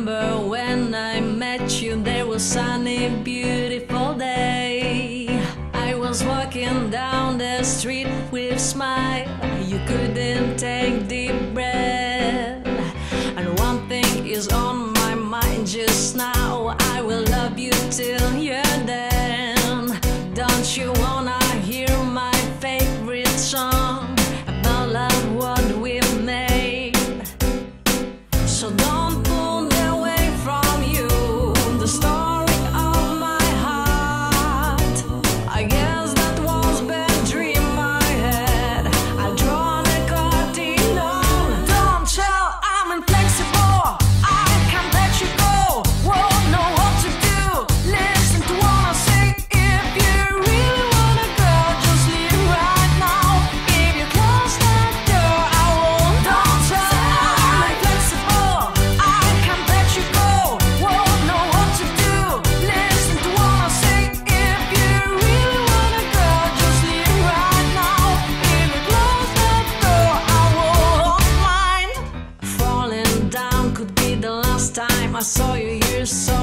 remember when I met you, there was sunny, beautiful day. I was walking down the street with a smile. You couldn't take deep breath. And one thing is on my mind just now. I will love you till you're dead. Don't you wanna hear my favorite song about love, what we've made? So don't pull away from you the story of my heart. I guess that was bad dream I had. I've drawn a curtain on. Don't tell I'm inflexible. I can't let you go. Won't know what to do. Listen to what I say. If you really wanna go, just leave right now. If you close that door, I won't. Don't tell I'm inflexible. I can't let you go. Won't know what to do. Listen to what I say. If you really wanna go, just leave right now. If you close that door, I won't mind. Falling down could be the last time I saw you. You're so